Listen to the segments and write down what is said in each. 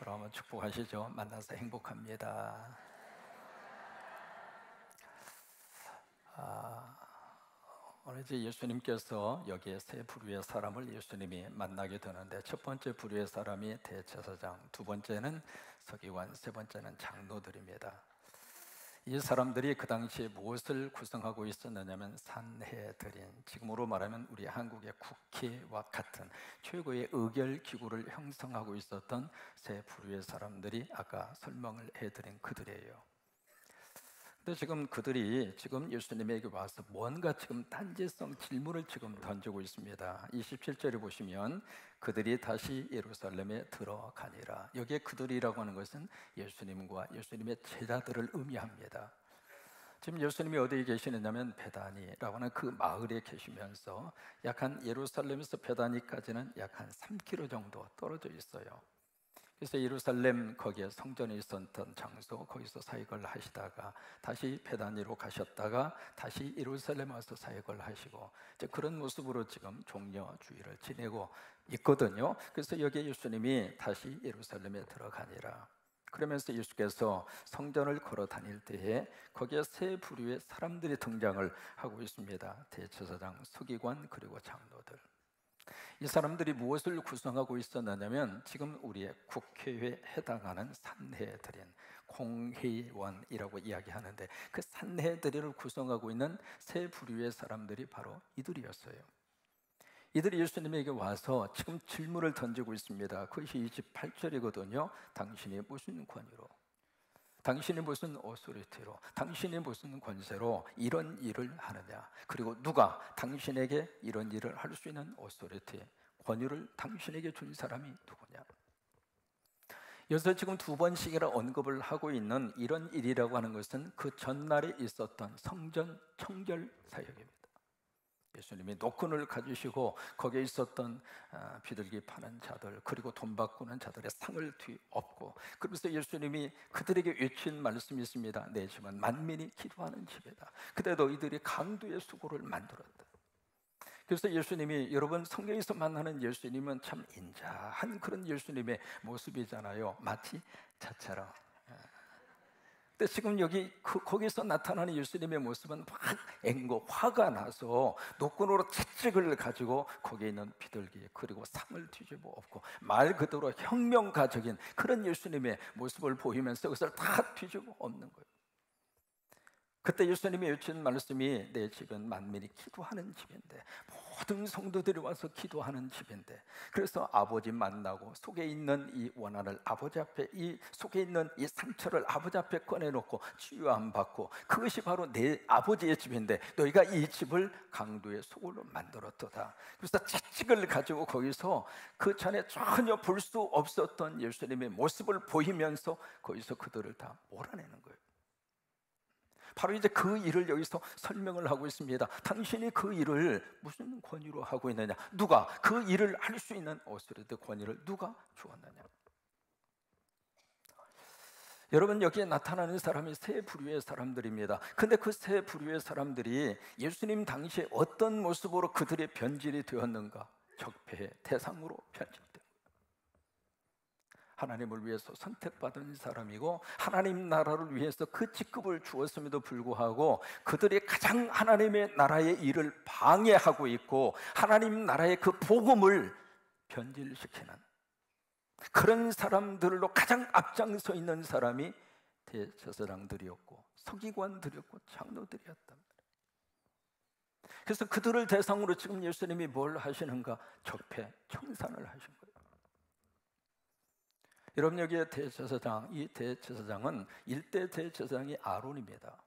서로 한번 축복하시죠. 만나서 행복합니다. 오늘 이제 예수님께서 여기에 세 부류의 사람을 예수님이 만나게 되는데, 첫 번째 부류의 사람이 대제사장, 두 번째는 서기관, 세 번째는 장로들입니다. 이 사람들이 그 당시에 무엇을 구성하고 있었느냐면 산헤드린, 지금으로 말하면 우리 한국의 국회와 같은 최고의 의결기구를 형성하고 있었던 세 부류의 사람들이 아까 설명을 해드린 그들이에요. 근데 지금 그들이 지금 예수님에게 와서 뭔가 지금 단지성 질문을 지금 던지고 있습니다. 27절에 보시면 그들이 다시 예루살렘에 들어가니라. 여기에 그들이라고 하는 것은 예수님과 예수님의 제자들을 의미합니다. 지금 예수님이 어디에 계시느냐면 베다니라고 하는 그 마을에 계시면서 약 한 예루살렘에서 베다니까지는 약 한 3km 정도 떨어져 있어요. 그래서 예루살렘 거기에 성전이 있었던 장소, 거기서 사역을 하시다가 다시 베다니로 가셨다가 다시 예루살렘 와서 사역을 하시고, 이제 그런 모습으로 지금 종려주의를 지내고 있거든요. 그래서 여기에 예수님이 다시 예루살렘에 들어가니라. 그러면서 예수께서 성전을 걸어 다닐 때에 거기에 세 부류의 사람들이 등장을 하고 있습니다. 대제사장, 서기관, 그리고 장로들. 이 사람들이 무엇을 구성하고 있었느냐면 지금 우리의 국회에 해당하는 산헤드린, 공회의원이라고 이야기하는데 그 산헤드린을 구성하고 있는 세 부류의 사람들이 바로 이들이었어요. 이들이 예수님에게 와서 지금 질문을 던지고 있습니다. 그것이 28절이거든요. 당신이 무슨 권위로, 당신이 무슨 오소리티로, 당신이 무슨 권세로 이런 일을 하느냐, 그리고 누가 당신에게 이런 일을 할 수 있는 오소리티, 권위를 당신에게 준 사람이 누구냐. 여기서 지금 두 번씩이나 언급을 하고 있는 이런 일이라고 하는 것은 그 전날에 있었던 성전 청결 사역입니다. 예수님이 노끈을 가지시고 거기에 있었던 비둘기 파는 자들, 그리고 돈 바꾸는 자들의 상을 뒤엎고, 그러면서 예수님이 그들에게 외친 말씀이 있습니다. 내 집은 만민이 기도하는 집이다. 그때도 이들이 강도의 수고를 만들었다. 그래서 예수님이, 여러분 성경에서 만나는 예수님은 참 인자한 그런 예수님의 모습이잖아요. 마치 저처럼. 근데 지금 여기 거기서 나타나는 예수님의 모습은 막 앵고 화가 나서 노끈으로 채찍을 가지고 거기에 있는 비둘기 그리고 상을 뒤집어 엎고 말 그대로 혁명가적인 그런 예수님의 모습을 보이면서 그것을 다 뒤집어 엎는 거예요. 그때 예수님이 외친 말씀이 내 집은 만민이 기도하는 집인데, 모든 성도들이 와서 기도하는 집인데, 그래서 아버지 만나고 속에 있는 이 원한을 아버지 앞에, 이 속에 있는 이 상처를 아버지 앞에 꺼내놓고 치유함 받고, 그것이 바로 내 아버지의 집인데 너희가 이 집을 강도의 소굴로 만들었도다. 그래서 채찍을 가지고 거기서 그 전에 전혀 볼 수 없었던 예수님의 모습을 보이면서 거기서 그들을 다 몰아내는 거예요. 바로 이제 그 일을 여기서 설명을 하고 있습니다. 당신이 그 일을 무슨 권위로 하고 있느냐, 누가 그 일을 할 수 있는 오스레드 권위를 누가 주었느냐. 여러분, 여기에 나타나는 사람이 세 부류의 사람들입니다. 근데 그 세 부류의 사람들이 예수님 당시에 어떤 모습으로 그들의 변질이 되었는가? 적폐의 대상으로 변질된, 하나님을 위해서 선택받은 사람이고 하나님 나라를 위해서 그 직급을 주었음에도 불구하고 그들이 가장 하나님의 나라의 일을 방해하고 있고 하나님 나라의 그 복음을 변질시키는 그런 사람들로 가장 앞장서 있는 사람이 대제사장들이었고 서기관들이었고 장로들이었단 말이에요. 그래서 그들을 대상으로 지금 예수님이 뭘 하시는가? 적폐 청산을 하신 거예요. 여러분, 여기에 대제사장, 이 대제사장은 일대 대제사장이 아론입니다.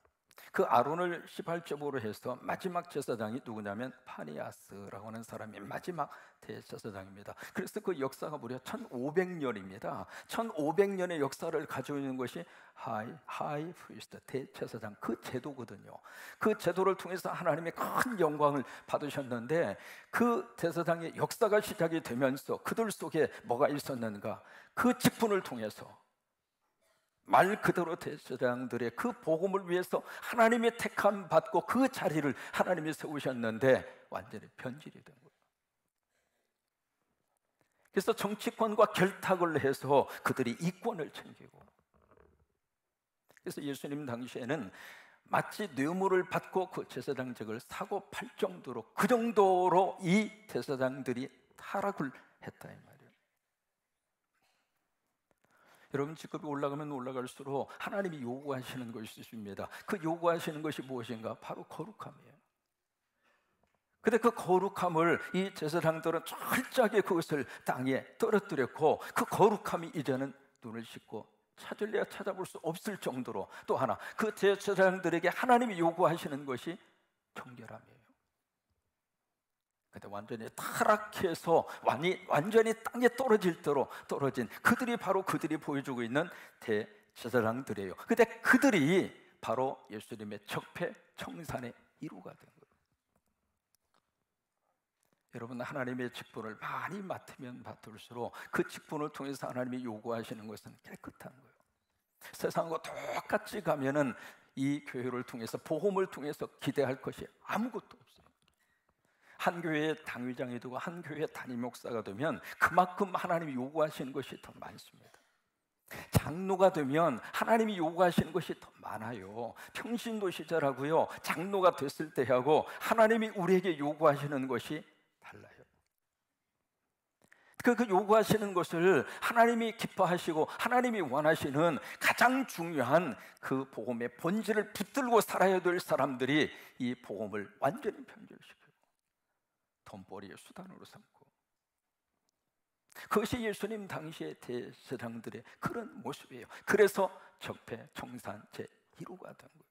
그 아론을 시발점으로 해서 마지막 제사장이 누구냐면 파니아스라고 하는 사람이 마지막 대제사장입니다. 그래서 그 역사가 무려 1500년입니다. 1500년의 역사를 가지고 있는 것이 하이 프리스트, 대제사장, 그 제도거든요. 그 제도를 통해서 하나님의 큰 영광을 받으셨는데, 그 제사장의 역사가 시작이 되면서 그들 속에 뭐가 있었는가? 그 직분을 통해서 말 그대로 대제사장들의 그 복음을 위해서 하나님의 택함 받고 그 자리를 하나님이 세우셨는데 완전히 변질이 된 거예요. 그래서 정치권과 결탁을 해서 그들이 이권을 챙기고, 그래서 예수님 당시에는 마치 뇌물을 받고 그 제사장직을 사고 팔 정도로, 그 정도로 이 제사장들이 타락을 했다 이 말이에요. 여러분, 직급이 올라가면 올라갈수록 하나님이 요구하시는 것이 있습니다. 그 요구하시는 것이 무엇인가? 바로 거룩함이에요. 근데 그 거룩함을 이 제사장들은 철저하게 그것을 땅에 떨어뜨렸고, 그 거룩함이 이제는 눈을 씻고 찾을래야 찾아볼 수 없을 정도로, 또 하나 그 제사장들에게 하나님이 요구하시는 것이 정결함이에요. 근데 완전히 타락해서 완전히 땅에 떨어질 대로 떨어진 그들이 바로 그들이 보여주고 있는 대제사장들이에요. 근데 그들이 바로 예수님의 적폐 청산의 이루가 된 거예요. 여러분, 하나님의 직분을 많이 맡으면 맡을수록 그 직분을 통해서 하나님이 요구하시는 것은 깨끗한 거예요. 세상과 똑같이 가면은 이 교회를 통해서, 복음을 통해서 기대할 것이 아무것도 없어요. 한 교회의 당회장이 되고 한 교회의 담임 목사가 되면 그만큼 하나님이 요구하시는 것이 더 많습니다. 장로가 되면 하나님이 요구하시는 것이 더 많아요. 평신도 시절하고요, 장로가 됐을 때하고 하나님이 우리에게 요구하시는 것이 달라요. 그 요구하시는 것을 하나님이 기뻐하시고 하나님이 원하시는 가장 중요한 그 복음의 본질을 붙들고 살아야 될 사람들이 이 복음을 완전히 변절시키고 돈벌이의 수단으로 삼고, 그것이 예수님 당시의 대제사장들의 그런 모습이에요. 그래서 적폐 청산 제1호가 된 거예요.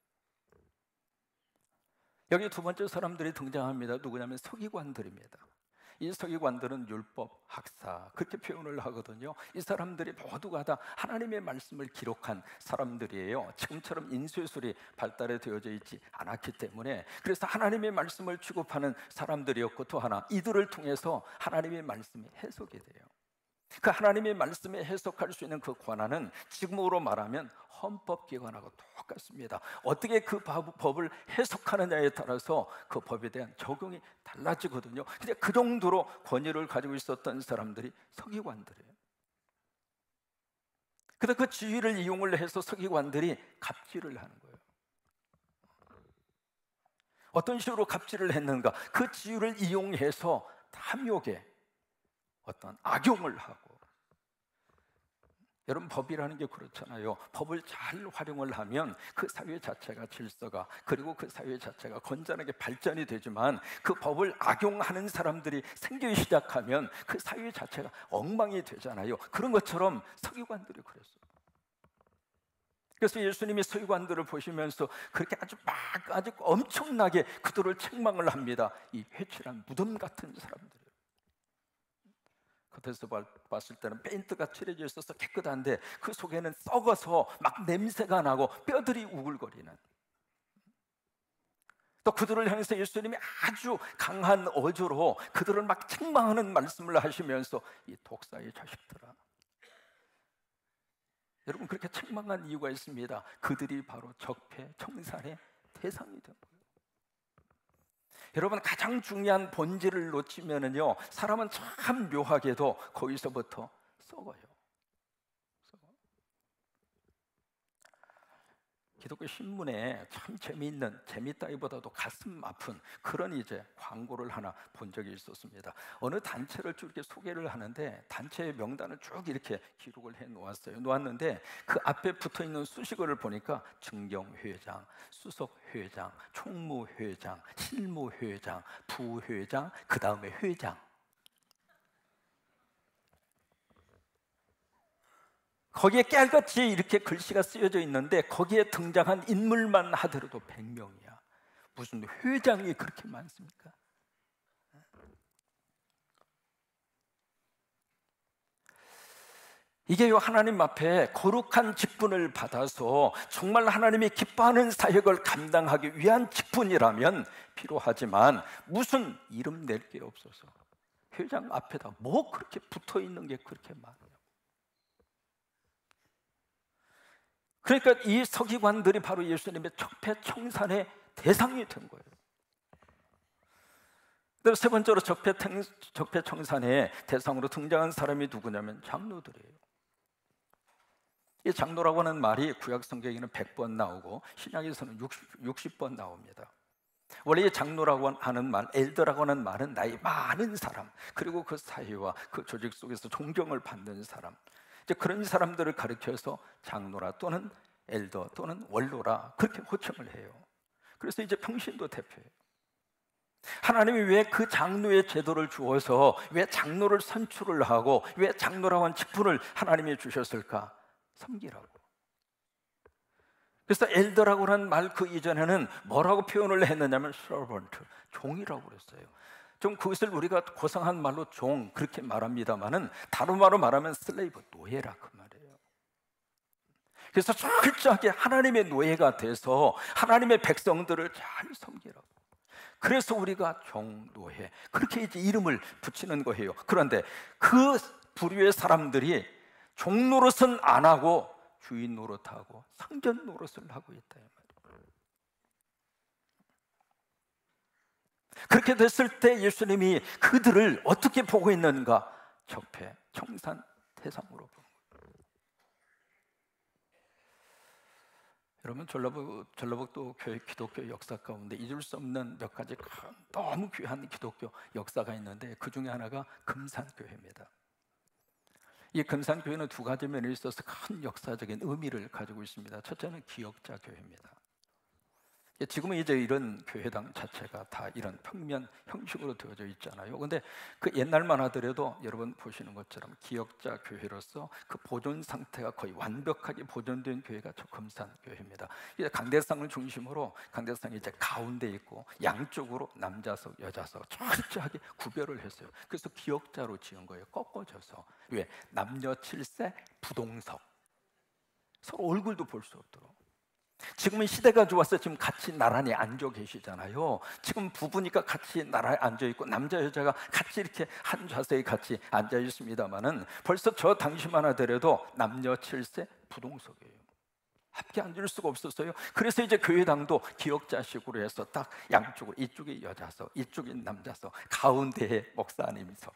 여기 두 번째 사람들이 등장합니다. 누구냐면 서기관들입니다. 이 서기관들은 율법 학사, 그렇게 표현을 하거든요. 이 사람들이 모두가 다 하나님의 말씀을 기록한 사람들이에요. 지금처럼 인쇄술이 발달이 되어져 있지 않았기 때문에, 그래서 하나님의 말씀을 취급하는 사람들이었고, 또 하나 이들을 통해서 하나님의 말씀이 해석이 돼요. 그 하나님의 말씀에 해석할 수 있는 그 권한은 지금으로 말하면 헌법기관하고 똑같습니다. 어떻게 그 법을 해석하느냐에 따라서 그 법에 대한 적용이 달라지거든요. 근데 그 정도로 권위를 가지고 있었던 사람들이 서기관들이에요. 그래서 그 지위를 이용을 해서 서기관들이 갑질을 하는 거예요. 어떤 식으로 갑질을 했는가? 그 지위를 이용해서 탐욕에 어떤 악용을 하고, 여러분, 법이라는 게 그렇잖아요. 법을 잘 활용을 하면 그 사회 자체가 질서가, 그리고 그 사회 자체가 건전하게 발전이 되지만, 그 법을 악용하는 사람들이 생기기 시작하면 그 사회 자체가 엉망이 되잖아요. 그런 것처럼 서기관들이 그랬어요. 그래서 예수님이 서기관들을 보시면서 그렇게 아주 엄청나게 그들을 책망을 합니다. 이 회칠한 무덤 같은 사람들. 겉에서 봤을 때는 페인트가 칠해져 있어서 깨끗한데 그 속에는 썩어서 막 냄새가 나고 뼈들이 우글거리는, 또 그들을 향해서 예수님이 아주 강한 어조로 그들을 막 책망하는 말씀을 하시면서, 이 독사의 자식들아. 여러분, 그렇게 책망한 이유가 있습니다. 그들이 바로 적폐 청산의 대상이 된 거예요. 여러분, 가장 중요한 본질을 놓치면은요, 사람은 참 묘하게도 거기서부터 썩어요. 기독교 신문에 참 재밌다기보다도 가슴 아픈 그런 이제 광고를 하나 본 적이 있었습니다. 어느 단체를 쭉 이렇게 소개를 하는데 단체의 명단을 쭉 이렇게 기록을 해 놓았는데 그 앞에 붙어 있는 수식어를 보니까 증경회장, 수석회장, 총무회장, 실무회장, 부회장, 그 다음에 회장. 거기에 깨알같이 이렇게 글씨가 쓰여져 있는데 거기에 등장한 인물만 하더라도 100명이야. 무슨 회장이 그렇게 많습니까? 이게요, 하나님 앞에 거룩한 직분을 받아서 정말 하나님이 기뻐하는 사역을 감당하기 위한 직분이라면 필요하지만, 무슨 이름 낼 게 없어서 회장 앞에다 뭐 그렇게 붙어 있는 게 그렇게 많아요. 그러니까 이 서기관들이 바로 예수님의 적폐 청산의 대상이 된 거예요. 세 번째로 적폐청산의 대상으로 등장한 사람이 누구냐면 장로들이에요. 이 장로라고 하는 말이 구약 성경에는 100번 나오고 신약에서는 60번 나옵니다. 원래 이 장로라고 하는 말, 엘더라고 하는 말은 나이 많은 사람, 그리고 그 사회와 그 조직 속에서 존경을 받는 사람, 이제 그런 사람들을 가리켜서 장로라 또는 엘더 또는 원로라 그렇게 호칭을 해요. 그래서 이제 평신도 대표예요. 하나님이 왜 그 장로의 제도를 주어서 왜 장로를 선출을 하고 왜 장로라고 하는 직분을 하나님이 주셨을까? 섬기라고. 그래서 엘더라고 하는 말 그 이전에는 뭐라고 표현을 했느냐면 servant, 종이라고 그랬어요. 좀 그것을 우리가 고상한 말로 종 그렇게 말합니다만은 다른 말로 말하면 슬레이브, 노예라 그 말이에요. 그래서 철저하게 하나님의 노예가 돼서 하나님의 백성들을 잘 섬기라고. 그래서 우리가 종노예 그렇게 이제 이름을 붙이는 거예요. 그런데 그 부류의 사람들이 종 노릇은 안 하고 주인 노릇하고 상전 노릇을 하고 있다 이 말이에요. 그렇게 됐을 때 예수님이 그들을 어떻게 보고 있는가? 적폐, 청산 대상으로 보는 거예요. 여러분 전라북도 교회 기독교 역사 가운데 잊을 수 없는 몇 가지 너무 귀한 기독교 역사가 있는데 그 중에 하나가 금산교회입니다. 이 금산교회는 두 가지 면에 있어서 큰 역사적인 의미를 가지고 있습니다. 첫째는 기역자 교회입니다. 지금은 이제 이런 교회당 자체가 다 이런 평면 형식으로 되어져 있잖아요. 근데 그 옛날만 하더라도 여러분 보시는 것처럼 기역자 교회로서 그 보존 상태가 거의 완벽하게 보존된 교회가 저 금산교회입니다. 이제 강대상을 중심으로 강대상이 이제 가운데 있고 양쪽으로 남자석, 여자석 철저하게 구별을 했어요. 그래서 기역자로 지은 거예요. 꺾어져서. 왜? 남녀 7세 부동석. 서로 얼굴도 볼 수 없도록. 지금은 시대가 좋아서 지금 같이 나란히 앉아 계시잖아요. 지금 부부니까 같이 나란히 앉아 있고 남자 여자가 같이 이렇게 한 자세에 같이 앉아 있습니다만은 벌써 저 당시만 하더라도 남녀 7세 부동석이에요. 함께 앉을 수가 없었어요. 그래서 이제 교회당도 기역자식으로 해서 딱 양쪽으로 이쪽이 여자석, 이쪽이 남자석, 가운데에 목사님이석.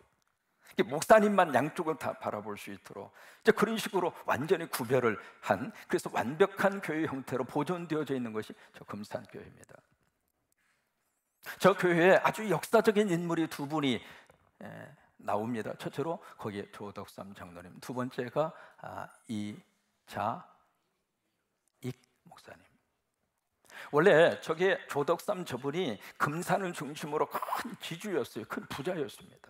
목사님만 양쪽을 다 바라볼 수 있도록 이제 그런 식으로 완전히 구별을 한, 그래서 완벽한 교회 형태로 보존되어져 있는 것이 저 금산교회입니다. 저 교회에 아주 역사적인 인물이 두 분이 나옵니다. 첫째로 거기에 조덕삼 장로님, 두 번째가 이자익 목사님. 원래 저게 조덕삼 저분이 금산을 중심으로 큰 지주였어요. 큰 부자였습니다.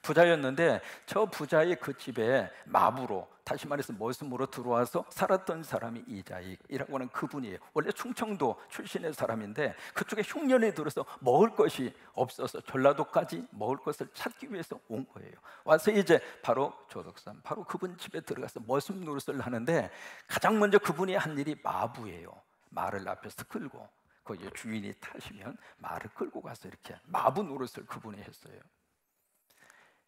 부자였는데 저 부자의 그 집에 마부로, 다시 말해서 머슴으로 들어와서 살았던 사람이 이자익이라고 하는 그분이에요. 원래 충청도 출신의 사람인데 그쪽에 흉년에 들어서 먹을 것이 없어서 전라도까지 먹을 것을 찾기 위해서 온 거예요. 와서 이제 바로 조덕삼, 바로 그분 집에 들어가서 머슴 노릇을 하는데 가장 먼저 그분이 한 일이 마부예요. 말을 앞에서 끌고, 거기에 주인이 타시면 말을 끌고 가서 이렇게 마부 노릇을 그분이 했어요.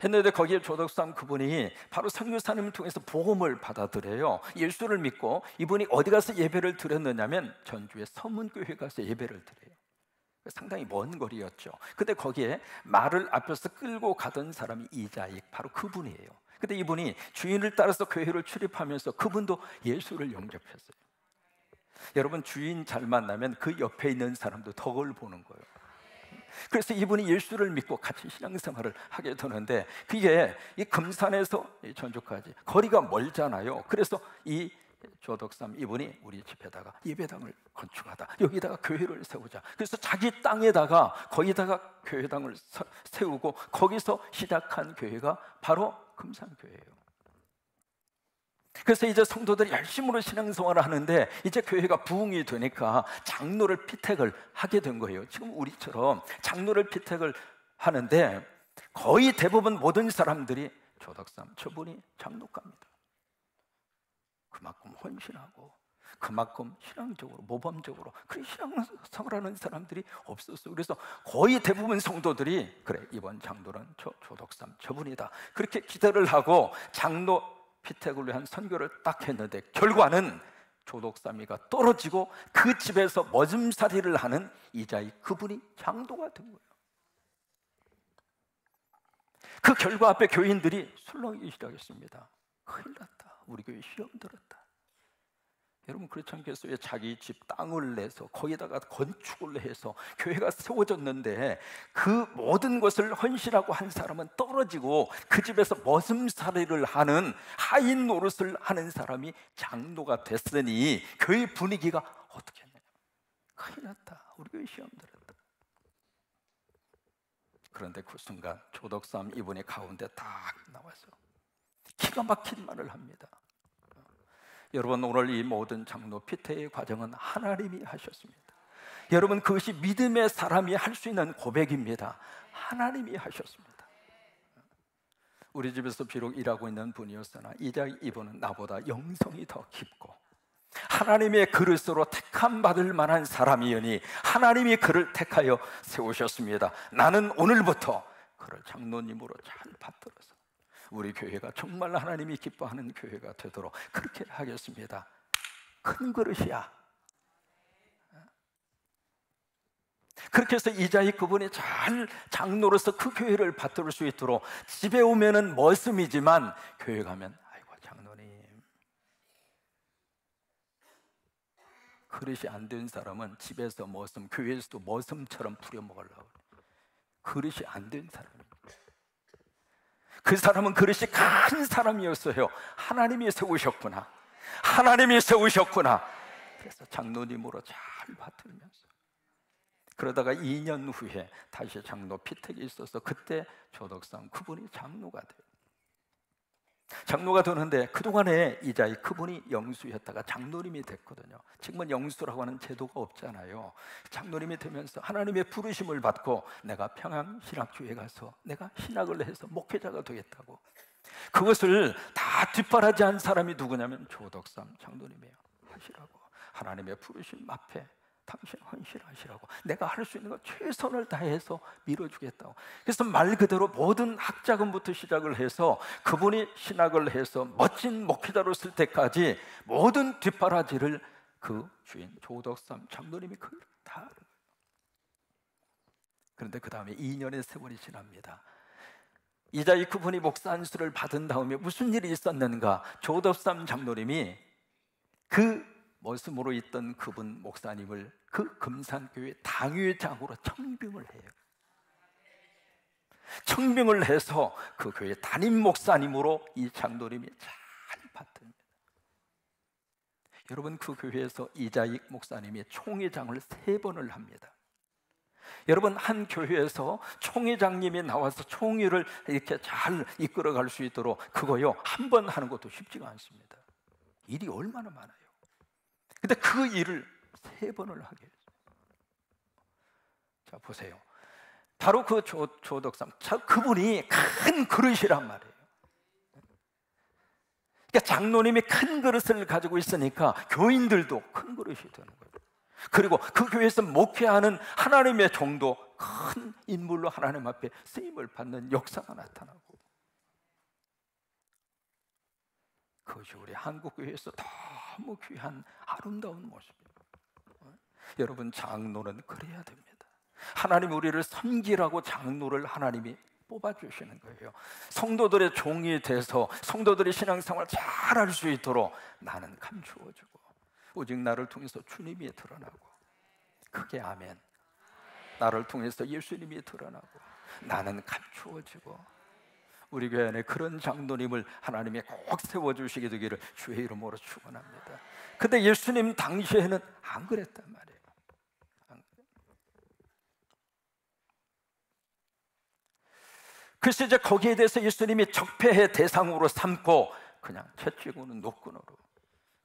했는데 거기에 조덕삼 그분이 바로 선교사님을 통해서 복음을 받아들여요. 예수를 믿고 이분이 어디 가서 예배를 드렸느냐면 전주의 서문교회 가서 예배를 드려요. 상당히 먼 거리였죠. 근데 거기에 말을 앞에서 끌고 가던 사람이 이자익, 바로 그분이에요. 근데 이분이 주인을 따라서 교회를 출입하면서 그분도 예수를 영접했어요. 여러분, 주인 잘 만나면 그 옆에 있는 사람도 덕을 보는 거예요. 그래서 이분이 예수를 믿고 같이 신앙생활을 하게 되는데 그게 이 금산에서 전주까지 거리가 멀잖아요. 그래서 이 조덕삼 이분이 우리 집에다가 예배당을 건축하다, 여기다가 교회를 세우자. 그래서 자기 땅에다가 거기다가 교회당을 세우고 거기서 시작한 교회가 바로 금산교회예요. 그래서 이제 성도들이 열심으로 신앙생활을 하는데 이제 교회가 부흥이 되니까 장로를 피택을 하게 된 거예요. 지금 우리처럼 장로를 피택을 하는데 거의 대부분 모든 사람들이 조덕삼 저분이 장로갑니다. 그만큼 헌신하고 그만큼 신앙적으로 모범적으로 그런 신앙생활하는 사람들이 없었어요. 그래서 거의 대부분 성도들이 그래, 이번 장로는 조덕삼 저분이다, 그렇게 기대를 하고 장로 피택을 위한 선교를 딱 했는데 결과는 조덕삼이가 떨어지고 그 집에서 머슴살이를 하는 이자익 그분이 장로가 된 거예요. 그 결과 앞에 교인들이 술렁이기 시작했습니다. 큰일 났다. 우리 교회 시험 들었다. 여러분, 그렇지 않겠어요? 자기 집 땅을 내서 거기다가 건축을 해서 교회가 세워졌는데 그 모든 것을 헌신하고 한 사람은 떨어지고 그 집에서 머슴살이를 하는 하인 노릇을 하는 사람이 장로가 됐으니 교회 분위기가 어떻게 했냐? 큰일 났다. 우리 교회 시험 들었다. 그런데 그 순간 조덕삼 이분이 가운데 딱 나와서 기가 막힌 말을 합니다. 여러분, 오늘 이 모든 장로 피태의 과정은 하나님이 하셨습니다. 여러분, 그것이 믿음의 사람이 할 수 있는 고백입니다. 하나님이 하셨습니다. 우리 집에서 비록 일하고 있는 분이었으나 이분은 나보다 영성이 더 깊고 하나님의 그릇으로 택함 받을 만한 사람이니 하나님이 그를 택하여 세우셨습니다. 나는 오늘부터 그를 장로님으로 잘 받들어서 우리 교회가 정말 하나님이 기뻐하는 교회가 되도록 그렇게 하겠습니다. 큰 그릇이야. 그렇게 해서 이자익 그분이 잘 장로로서 그 교회를 받들 수 있도록 집에 오면은 머슴이지만 교회 가면 아이고 장로님, 그릇이 안 된 사람은 집에서 머슴, 교회에서도 머슴처럼 부려먹으려고 그릇이 안 된 사람입니다. 그 사람은 그릇이 큰 사람이었어요. 하나님이 세우셨구나. 하나님이 세우셨구나. 그래서 장로님으로 잘 받들면서 그러다가 2년 후에 다시 장로 피택이 있어서 그때 조덕삼 그분이 장로가 돼요. 장로가 되는데 그동안에 이자익 그분이 영수였다가 장로님이 됐거든요. 지금은 영수라고 하는 제도가 없잖아요. 장로님이 되면서 하나님의 부르심을 받고 내가 평양신학교에 가서 내가 신학을 해서 목회자가 되겠다고, 그것을 다 뒷바라지 한 사람이 누구냐면 조덕삼 장로님이에요. 하시라고, 하나님의 부르심 앞에 당신 헌신하시라고, 내가 할 수 있는 거 최선을 다해서 밀어주겠다고. 그래서 말 그대로 모든 학자금부터 시작을 해서 그분이 신학을 해서 멋진 목회자로 쓸 때까지 모든 뒷바라지를 그 주인 조덕삼 장로님이 그걸 다 하는 거예요. 그런데 그 다음에 2년의 세월이 지납니다. 이자익 그분이 목사 안수를 받은 다음에 무슨 일이 있었는가? 조덕삼 장로님이 그 머슴으로 있던 그분 목사님을 그 금산교회 당회장으로 청빙을 해요. 청빙을 해서 그 교회 담임 목사님으로 이 장로님이 잘 받듭니다. 여러분, 그 교회에서 이자익 목사님이 총회장을 3번을 합니다. 여러분, 한 교회에서 총회장님이 나와서 총회를 이렇게 잘 이끌어갈 수 있도록 그거요, 한 번 하는 것도 쉽지가 않습니다. 일이 얼마나 많아요. 근데 그 일을 3번을 하게 했어요. 자, 보세요. 바로 그 조덕삼, 그분이 큰 그릇이란 말이에요. 그러니까 장로님이 큰 그릇을 가지고 있으니까 교인들도 큰 그릇이 되는 거예요. 그리고 그 교회에서 목회하는 하나님의 종도 큰 인물로 하나님 앞에 쓰임을 받는 역사가 나타나고, 그것이 우리 한국교회에서 너무 귀한 아름다운 모습입니다. 여러분, 장로는 그래야 됩니다. 하나님 우리를 섬기라고 장로를 하나님이 뽑아주시는 거예요. 성도들의 종이 돼서 성도들의 신앙생활 잘할 수 있도록 나는 감추어주고 오직 나를 통해서 주님이 드러나고, 그게 아멘. 나를 통해서 예수님이 드러나고 나는 감추어지고, 우리 교회 안에 그런 장로님을 하나님이 꼭 세워주시게 되기를 주의 이름으로 축원합니다. 근데 예수님 당시에는 안 그랬단 말이에요. 안 그래요. 그래서 이제 거기에 대해서 예수님이 적폐의 대상으로 삼고 그냥 채찍으로는 노끈으로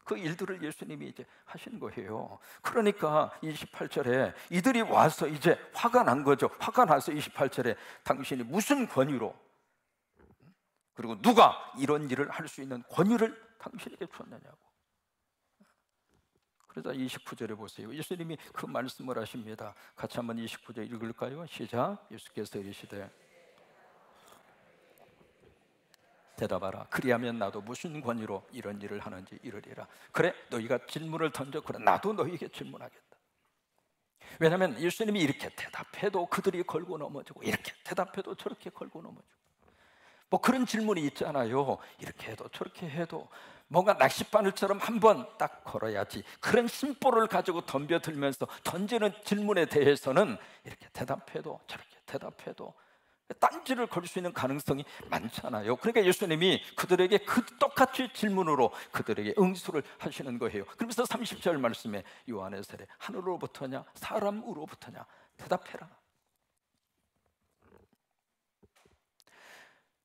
그 일들을 예수님이 이제 하신 거예요. 그러니까 28절에 이들이 와서 이제 화가 난 거죠. 화가 나서 28절에 당신이 무슨 권위로, 그리고 누가 이런 일을 할 수 있는 권위를 당신에게 줬느냐고. 그러자 29절에 보세요. 예수님이 그 말씀을 하십니다. 같이 한번 29절 읽을까요? 시작. 예수께서 이르시되 대답하라. 그리하면 나도 무슨 권위로 이런 일을 하는지 이르리라. 그래, 너희가 질문을 던져. 그래, 나도 너희에게 질문하겠다. 왜냐하면 예수님이 이렇게 대답해도 그들이 걸고 넘어지고, 이렇게 대답해도 저렇게 걸고 넘어지고, 뭐 그런 질문이 있잖아요. 이렇게 해도 저렇게 해도 뭔가 낚싯바늘처럼 한번 딱 걸어야지. 그런 심보를 가지고 덤벼들면서 던지는 질문에 대해서는 이렇게 대답해도 저렇게 대답해도 딴지를 걸 수 있는 가능성이 많잖아요. 그러니까 예수님이 그들에게 그 똑같이 질문으로 그들에게 응수를 하시는 거예요. 그러면서 30절 말씀에 요한의 세례 하늘로부터냐 사람으로부터냐 대답해라.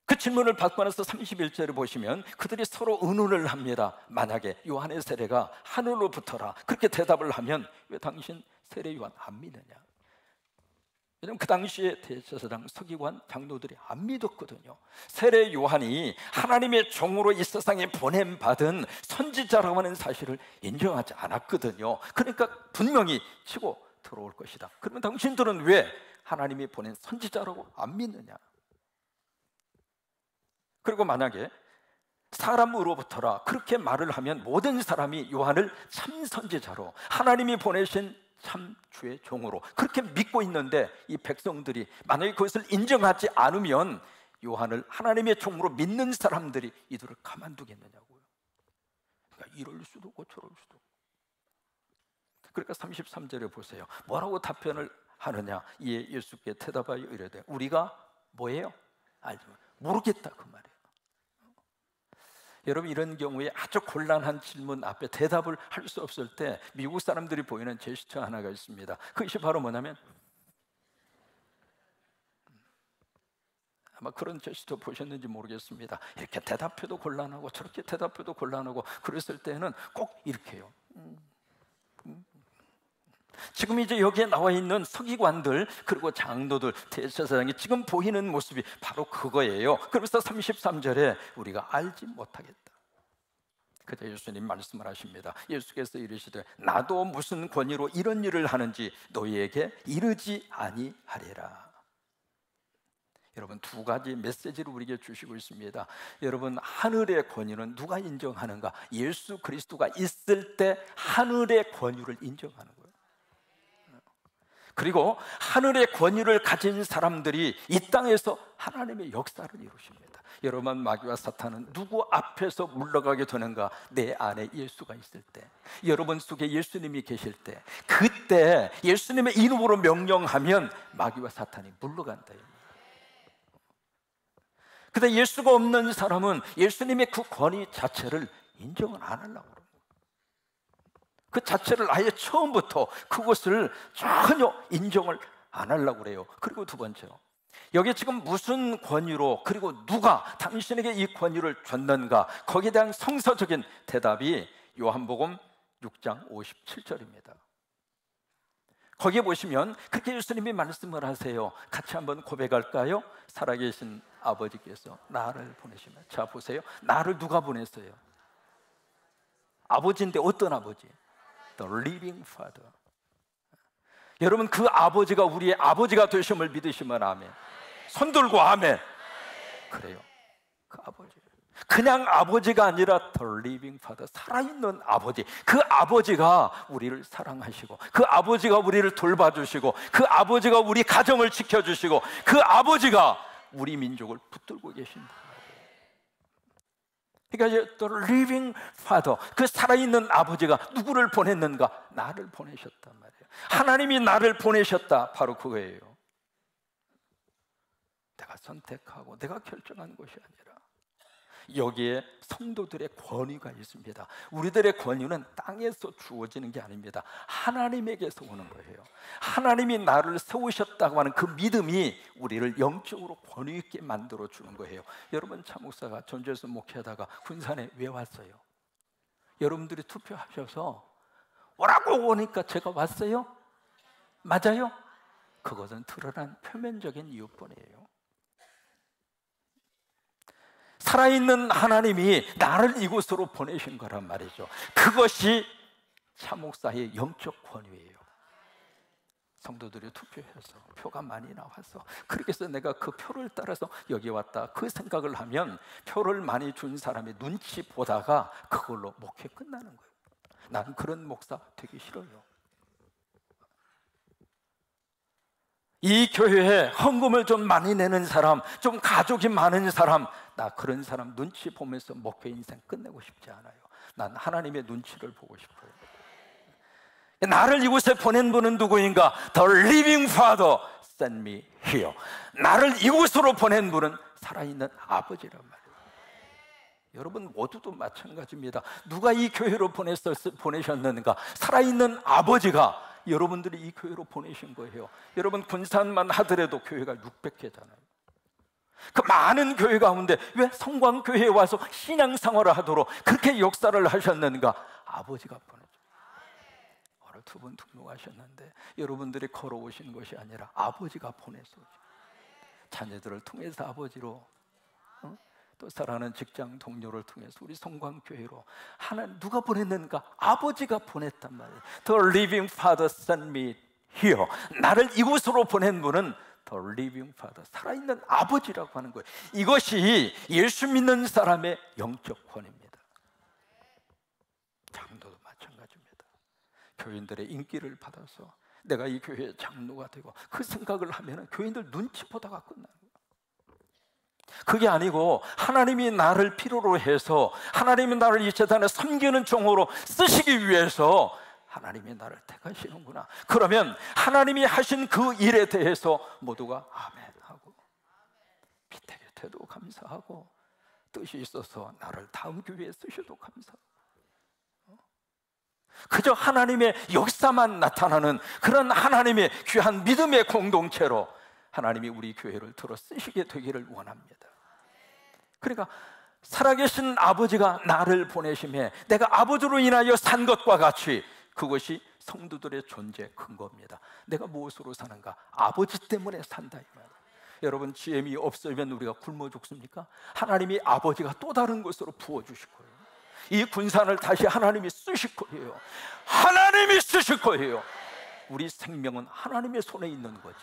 그 질문을 받고 나서 31절을 보시면 그들이 서로 의논을 합니다. 만약에 요한의 세례가 하늘로부터라 그렇게 대답을 하면 왜 당신 세례 요한 안 믿느냐? 왜냐하면 그 당시에 대제사장, 서기관, 장로들이 안 믿었거든요. 세례 요한이 하나님의 종으로 이 세상에 보냄받은 선지자라고 하는 사실을 인정하지 않았거든요. 그러니까 분명히 치고 들어올 것이다. 그러면 당신들은 왜 하나님이 보낸 선지자라고 안 믿느냐? 그리고 만약에 사람으로부터라 그렇게 말을 하면 모든 사람이 요한을 참 선지자로 하나님이 보내신 참 주의 종으로 그렇게 믿고 있는데 이 백성들이 만약에 그것을 인정하지 않으면 요한을 하나님의 종으로 믿는 사람들이 이들을 가만두겠느냐고요. 그러니까 이럴 수도 없고 저럴 수도 없고. 그러니까 33절에 보세요. 뭐라고 답변을 하느냐? 이에 예수께 대답하여 이르되 우리가 뭐예요? 알지 모르겠다 그 말이에요. 여러분 이런 경우에 아주 곤란한 질문 앞에 대답을 할 수 없을 때 미국 사람들이 보이는 제스처 하나가 있습니다. 그것이 바로 뭐냐면 아마 그런 제스처 보셨는지 모르겠습니다. 이렇게 대답해도 곤란하고 저렇게 대답해도 곤란하고 그랬을 때는 꼭 이렇게 해요. 지금 이제 여기에 나와 있는 서기관들 그리고 장로들 대제사장이 지금 보이는 모습이 바로 그거예요. 그래서 33절에 우리가 알지 못하겠다. 그때 예수님 말씀을 하십니다. 예수께서 이르시되 나도 무슨 권위로 이런 일을 하는지 너희에게 이르지 아니하리라. 여러분 두 가지 메시지를 우리에게 주시고 있습니다. 여러분 하늘의 권위는 누가 인정하는가? 예수 그리스도가 있을 때 하늘의 권위를 인정하는 거예요. 그리고 하늘의 권위를 가진 사람들이 이 땅에서 하나님의 역사를 이루십니다. 여러분 마귀와 사탄은 누구 앞에서 물러가게 되는가? 내 안에 예수가 있을 때, 여러분 속에 예수님이 계실 때, 그때 예수님의 이름으로 명령하면 마귀와 사탄이 물러간다. 근데 예수가 없는 사람은 예수님의 그 권위 자체를 인정을 안 하려고 그래요. 그 자체를 아예 처음부터 그것을 전혀 인정을 안 하려고 그래요. 그리고 두 번째로 여기 지금 무슨 권위로 그리고 누가 당신에게 이 권위를 줬는가? 거기에 대한 성서적인 대답이 요한복음 6장 57절입니다. 거기에 보시면 그렇게 예수님이 말씀을 하세요. 같이 한번 고백할까요? 살아계신 아버지께서 나를 보내시면, 자 보세요. 나를 누가 보냈어요? 아버지인데 어떤 아버지? The living Father. 여러분 그 아버지가 우리의 아버지가 되심을 믿으시면 아멘. 손 들고 아멘. 그래요. 그 아버지. 그냥 아버지가 아니라 The living Father, 살아있는 아버지. 그 아버지가 우리를 사랑하시고 그 아버지가 우리를 돌봐주시고 그 아버지가 우리 가정을 지켜주시고 그 아버지가 우리 민족을 붙들고 계신다. 그러니까 The living Father, 그 살아있는 아버지가 누구를 보냈는가? 나를 보내셨단 말이에요. 하나님이 나를 보내셨다. 바로 그거예요. 내가 선택하고 내가 결정한 것이 아니라 여기에 성도들의 권위가 있습니다. 우리들의 권위는 땅에서 주어지는 게 아닙니다. 하나님에게서 오는 거예요. 하나님이 나를 세우셨다고 하는 그 믿음이 우리를 영적으로 권위 있게 만들어 주는 거예요. 여러분 차 목사가 전주에서 목회하다가 군산에 왜 왔어요? 여러분들이 투표하셔서 오라고 오니까 제가 왔어요? 맞아요? 그것은 드러난 표면적인 이유뿐이에요. 살아있는 하나님이 나를 이곳으로 보내신 거란 말이죠. 그것이 차목사의 영적 권위예요. 성도들이 투표해서 표가 많이 나와서 그렇게 해서 내가 그 표를 따라서 여기 왔다 그 생각을 하면 표를 많이 준 사람의 눈치 보다가 그걸로 목회 끝나는 거예요. 난 그런 목사 되기 싫어요. 이 교회에 헌금을 좀 많이 내는 사람, 좀 가족이 많은 사람, 나 그런 사람 눈치 보면서 목회 인생 끝내고 싶지 않아요. 난 하나님의 눈치를 보고 싶어요. 나를 이곳에 보낸 분은 누구인가? The living Father sent me here. 나를 이곳으로 보낸 분은 살아있는 아버지란 말이에요. 여러분 모두도 마찬가지입니다. 누가 이 교회로 보내셨는가? 살아있는 아버지가 여러분들이 이 교회로 보내신 거예요. 여러분 군산만 하더라도 교회가 600개잖아요. 그 많은 교회 가운데 왜 성광교회에 와서 신앙생활을 하도록 그렇게 역사를 하셨는가? 아버지가 보내죠. 오늘 두 분 등록하셨는데 여러분들이 걸어오신 것이 아니라 아버지가 보내서 자녀들을 통해서 아버지로, 또 사랑하는 직장 동료를 통해서 우리 성광교회로 하나님 누가 보냈는가? 아버지가 보냈단 말이에요. The living Father sent me here. 나를 이곳으로 보낸 분은 The living Father, 살아있는 아버지라고 하는 거예요. 이것이 예수 믿는 사람의 영적 권위입니다. 장로도 마찬가지입니다. 교인들의 인기를 받아서 내가 이 교회의 장로가 되고 그 생각을 하면 교인들 눈치 보다가 끝나는 거예요. 그게 아니고 하나님이 나를 필요로 해서 하나님이 나를 이 세상에 섬기는 종으로 쓰시기 위해서 하나님이 나를 택하시는구나. 그러면 하나님이 하신 그 일에 대해서 모두가 아멘하고 피태교태도 감사하고 뜻이 있어서 나를 다음 교회에 쓰셔도 감사하고 그저 하나님의 역사만 나타나는 그런 하나님의 귀한 믿음의 공동체로 하나님이 우리 교회를 들어 쓰시게 되기를 원합니다. 그러니까 살아계신 아버지가 나를 보내심에 내가 아버지로 인하여 산 것과 같이 그것이 성도들의 존재 근거입니다. 내가 무엇으로 사는가? 아버지 때문에 산다 이 말이에요. 여러분 GM이 없으면 우리가 굶어 죽습니까? 하나님이 아버지가 또 다른 것으로 부어주실 거예요. 이 군산을 다시 하나님이 쓰실 거예요. 하나님이 쓰실 거예요. 우리 생명은 하나님의 손에 있는 거지.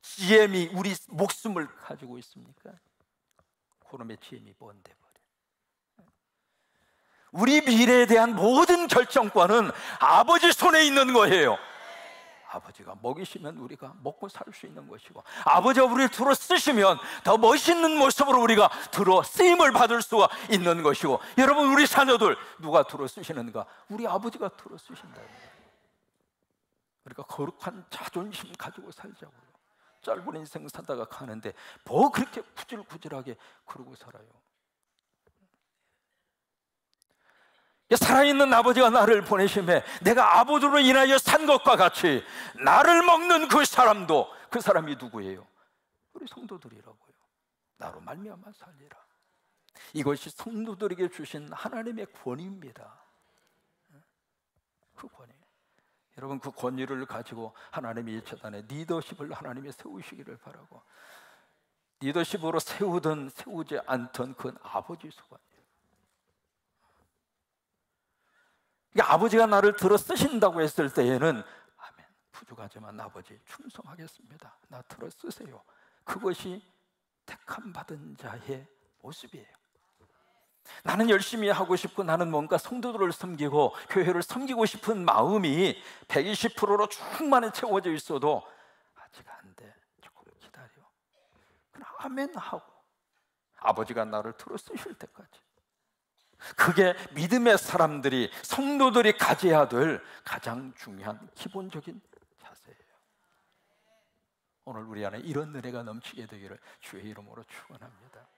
GM이 우리 목숨을 가지고 있습니까? 그놈의 GM이 뭔데 버려. 우리 미래에 대한 모든 결정권은 아버지 손에 있는 거예요. 아버지가 먹이시면 우리가 먹고 살 수 있는 것이고 아버지가 우리를 들어 쓰시면 더 멋있는 모습으로 우리가 들어 쓰임을 받을 수가 있는 것이고 여러분 우리 자녀들 누가 들어 쓰시는가? 우리 아버지가 들어 쓰신다. 그러니까 거룩한 자존심 가지고 살자고요. 짧은 인생 살다가 가는데 뭐 그렇게 구질구질하게 그러고 살아요. 살아있는 아버지가 나를 보내심에 내가 아버지로 인하여 산 것과 같이 나를 먹는 그 사람도 그 사람이 누구예요? 우리 성도들이라고요. 나로 말미암아 살리라. 이것이 성도들에게 주신 하나님의 권위입니다. 그 권위. 여러분 그 권위를 가지고 하나님이 이 재단에 리더십을 하나님이 세우시기를 바라고 리더십으로 세우든 세우지 않든 그건 아버지 소관이에요. 아버지가 나를 들어 쓰신다고 했을 때에는 아멘, 부족하지만 아버지 충성하겠습니다. 나 들어 쓰세요. 그것이 택함 받은 자의 모습이에요. 나는 열심히 하고 싶고 나는 뭔가 성도들을 섬기고 교회를 섬기고 싶은 마음이 120%로 충만히 채워져 있어도 아직 안 돼. 조금 기다려. 그럼 아멘 하고 아버지가 나를 들어 쓰실 때까지. 그게 믿음의 사람들이 성도들이 가져야 될 가장 중요한 기본적인 자세예요. 오늘 우리 안에 이런 은혜가 넘치게 되기를 주의 이름으로 축원합니다.